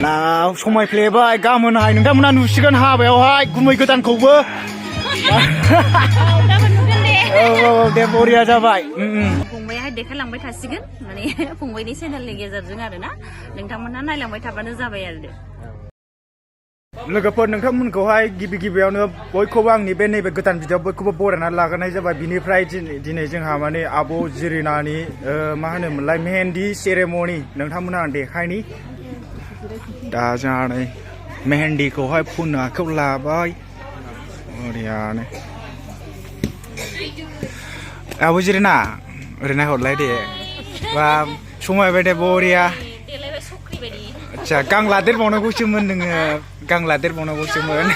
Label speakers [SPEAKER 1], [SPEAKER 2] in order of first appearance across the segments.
[SPEAKER 1] Nào, xong mày play với cảm ơn hai, cảm ơn anh nuôi con ha béo hai, cùng mấy cái tan khẩu bơ. Đẹp Bodo ra vậy.
[SPEAKER 2] Fungबाय हाय देखायलांबाय थासिगोन माने फंबायनि चेनेलनि गेजेरजों आरोना नोंथांमोनहा नायलांबाय थाबानो जाबाय आरो
[SPEAKER 1] लोगोफोर नोंथांमोनखौहाय गिबियावनो बयखौबो आंनि बे नैबे गोदान भिडिअ बयखौबो बरायनानै लाग्रोनाय जाबाय बिनिफ्राय दिनै जोंहा माने आब' जिरिनानि मा होनोमोनलाय मेहेन्दी सेरेमनि नोंथांमोनहा आं देखायनि दा जोंहा नै मेहेन्दिखौहाय फुननो आखायाव लाबाय ओरैनो आब' जिरिना ओरैनो हरलाय दे बा समायबाय दे बरिया आच्छा गां लादेरबावनांगौसोमोन नोङो गां लादेरबावनांगौसोमोन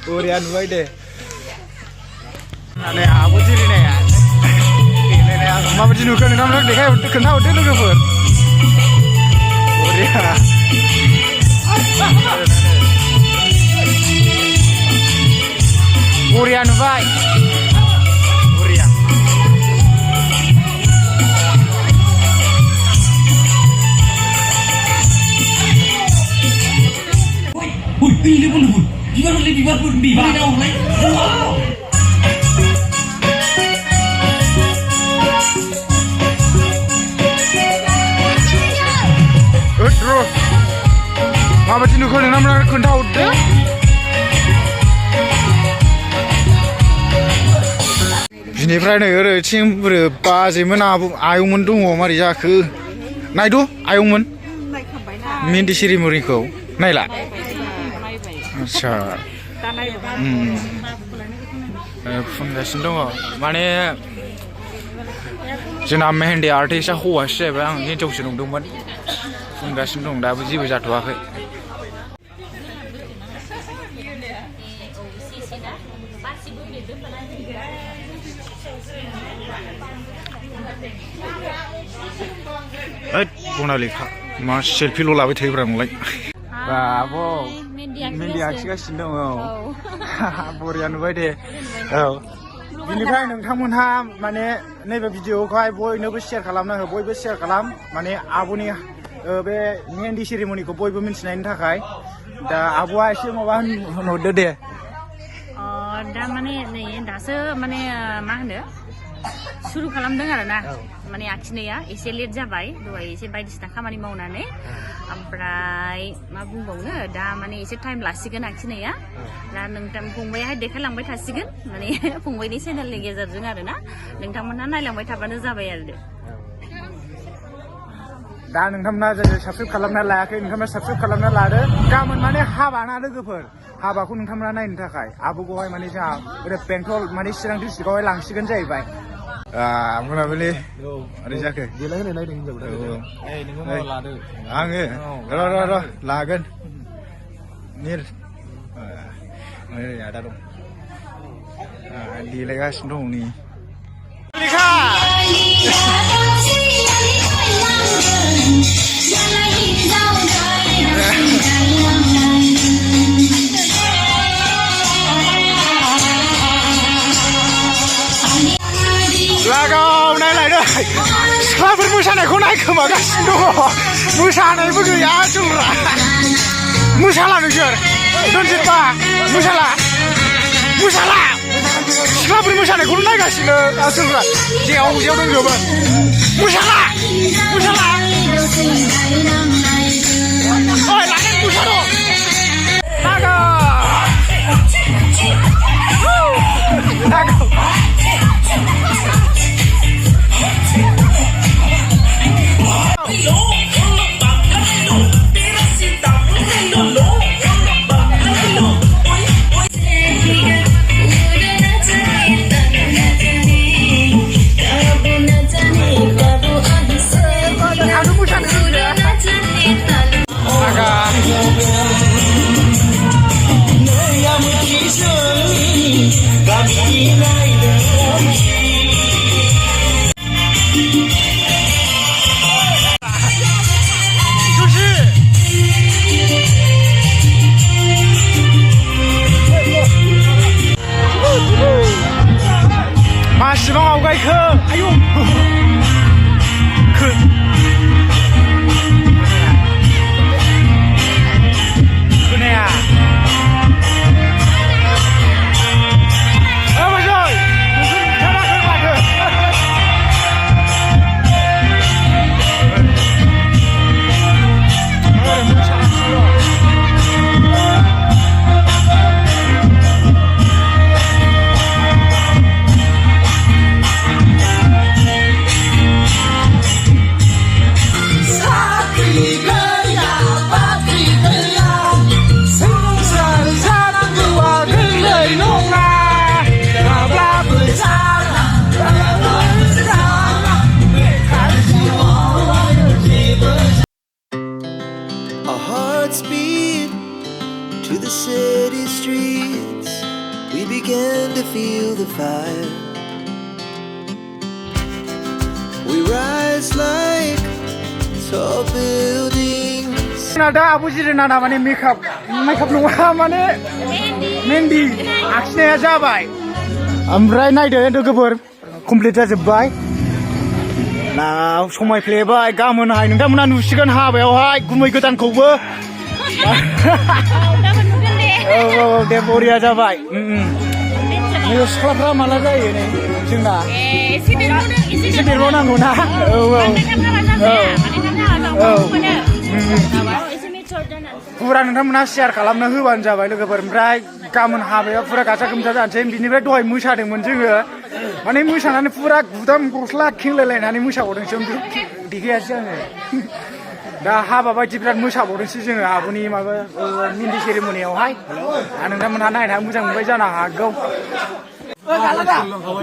[SPEAKER 1] बरिया नुबाय दे माने आब' जिरिनाया देलायनाया माबायदि नुखो नोंथांमोनहा देखायहरदो खोन्थाहरदो लोगोफोर बरिया बरिया नुबाय बरिया
[SPEAKER 3] Pilih pun pun, biar pun biar dah mulai.
[SPEAKER 1] Bro, apa sih nuker nama nak kentau deh? Biनिफ्राय नै ओरैथिं बाजैमोन आयंमोन दङ मारै जाखो नायदो आयंमोन मेहेन्दी सेरेमनिखौ नायला आच्छा फुनगासिनो दङ माने जोंना मेहेन्दी आर्टिस्टआ हौवासो जाहैबाय आं हिन्जावसो नंदोंमोन फुनगासिनो दं दाबो जेबो जाथ'वाखै बनालिखा मा सेलफिल' लाबाय थायोब्रा नोंलाय आब' मेहेन्दी आखिगासिनो दङ बरिया नुबाय दे औ बिनिफ्राय नोंथांमोनहा माने नैबे भिडिअखौहाय बयनोबो शेयार खालामना हो बयबो शेयार खालाम माने आब'नि बे मेहेन्दी सेरेमनिखौ बयबो मिथिनायनि थाखाय दा आब'आ एसे माबा होनहरदो दे
[SPEAKER 2] दा माने नै दासो माने मा होनो सुरु खालामदों आरोना माने आखिनाया एसे लेट जाबाय दहाय एसे बायदिसिना खामानि मावनानै ओमफ्राय मा बुंबावनो दा माने एसे टाइम लासिगोन आखिनाया दा नोंथां फंबायाहाय देखायलांबाय थासिगोन माने फंबायनि चेनेलनि गेजेरजों आरोना नोंथांमोनहा नायलांबाय थाबानो जाबाय आरो
[SPEAKER 1] दा नोंथांमोना जोङो साबसक्राइब खालामना लायाखै नोंथांमोना साबसक्राइब खालामना लादो गाबोन माने हाबा ना लोगोफोर हाबाखौ नोंथांमोना नायनो थाखाय आब'खौहाय माने जोंहा ओरै बेंटल माने चिरां डिस्ट्रिक्टआवहाय लांसिगोन जाहैबाय मोनाबिलि ओरै जाखो देलायहोनो नायदों हिनजावखौ आङो र' लागोन निर आदा दं देलायगासिनो दं नै लेखा लागाव नायलायदो सिख्लाफोर मोसानायखौ नायखोमागासिनो दङ मोसानायबो गैया जोंरा मोसाला नोंसोर दोनजोबबा मोसाला सिख्लाफोर मोसानायखौनो नायगासिनो जोंरा जेयाव दंजोबो मोसाला ओइ लागाव मोसाद' लागाव
[SPEAKER 4] hearts beat to the city streets. We began to feel the fire. We rise like tall buildings.
[SPEAKER 1] Nada Abu Jirina माने makeup नङा माने Mehndi आखिनाया जाबाय ओमफ्राय नायदो लोगोफोर कमप्लिट जाजोबबाय ना समायफ्लेबाय गाबोनहाय नोंथांमोना नुसिगोन हाबायावहाय गुमै गोदानखौबो औ दे बरिया जाबाय नै सिख्लाफ्रा माला जायो नै जोंना एसे देरबावनांगौ ना औ फुरा नोंथांमोना शेयार खालामना होबानो जाबाय लोगोफोर ओमफ्राय गाबोन हाबायाव फुरा गाजा गोमजा जानोसै बिनिफ्राय दहाय मोसादोंमोन जोङो माने मोसानानै फुरा गुदाम गस्ला खेंलायलायनानै मोसाबावदोंसो देखायासै आङो दा हाबा बायदि बिराद मोसाबावदोंसो जोङो आब'नि माबा मेहेन्दि सेरेमनियावहाय नोंथांमोनहा नायना मोजां मोनबाय जानो हागौ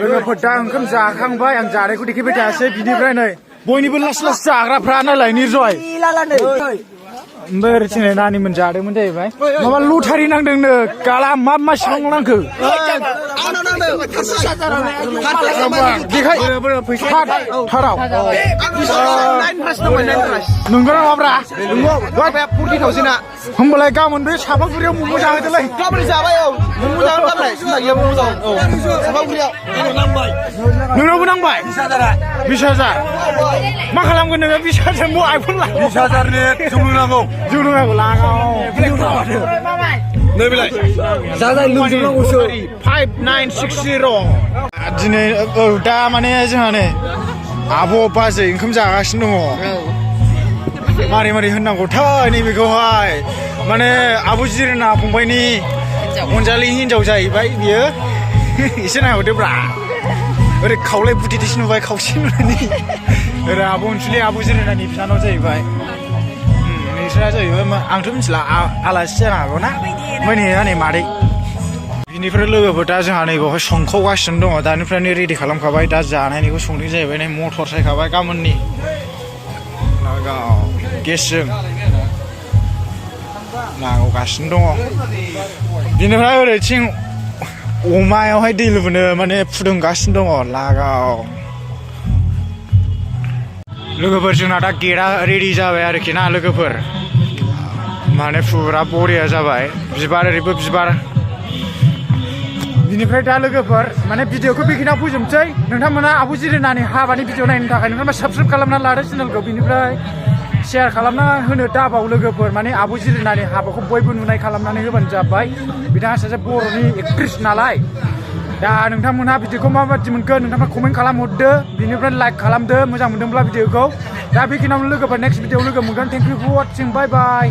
[SPEAKER 1] लोगोफोर दा ओंखाम जाखांबाय आं जानायखौ देखायबाय थायासै बिनिफ्राय नै बयनिबो लास लास जाग्राफ्रा नालाय निर्जय ओमफ्राय ओरैथिंजाय नानिमोन जादोंमोन जाहैबाय माबा लटारि नांदोंनो गाला मा सिबां नांखो देखाय थाराव नंगौ नामाब्रा होमबालाय गाबोन बे सापागुरियाव मम' जाहैदोलाय नोंनावबो नांबाय 20,000 मा खालामगोन नोङो 20,000 म' आइफन ला 20,000 नि जौ लोंनांगौ लागाव नै बेलाय जाजाय लोंजोबनांगौसो 5960 दिनै दा माने जोंहा नै आब' बाजै ओंखाम जागासिनो दङ मारै होननांगौथाय नैबेखौहाय माने आब' जिरिना फंबायनि अनजालि हिनजाव जाहैबाय बियो एसे नायहरदोब्रा ओरै खावलाय बुदिदिस नुबाय खावसे नुनानै ओरै आब' अनसुलि आब' जिरिनानि बिनानाव जाहैबाय नोंसोरा जाहैबाय आंथ' मिथिला आलासि जानो हागौ ना ओमफ्राय नै मादै बिनिफ्राय लोगोफोर दा जोंहा नै बेवहाय संखावगासिनो दङ दानिफ्रायनो रेडि खालामखाबाय दा जानायनिखौ संदों जाहैबाय नै मटर सायखाबाय गाबोननि गेसजों नांगौगासिनो दङ बिनिफ्राय ओरैथिं अमायावहाय दै लुबैनो माने फुदुंगासिनो दङ लागाव लोगोफोर जोंना दा गेटआ रेडि जाबाय आरोखि ना लोगोफोर माने फुरा बरिया जाबाय बिबार ओरैबो बिबार बिनिफ्राय दा लोगोफोर माने भिडिअखौ बेखिनियाव फोजोबसै नोंथांमोना आब' जिरिनानि हाबानि भिडिअ नायनो थाखाय नोंथांमोना साबस्क्राइब खालामना लादो चेनेलखौ बिनिफ्राय शेयार खालामना होनो दाबाव लोगोफोर माने आब' जिरिनानि हाबाखौ बयबो नुनाय खालामनानै होबानो जाबाय बिथाङा सासे बर'नि एक्ट्रेस नालाय दा नोंथांमोनहा भिडिअखौ माबायदि मोनखो नोंथांमोना कमेन्ट खालामहरदो बिनिफ्राय लाइक खालामदो मोजां मोनदोंब्ला भिडिअखौ दा बेखिनियावनो लोगोफोर नेक्स्ट भिडिअ लोगो मोनगोन thank you for watching bye bye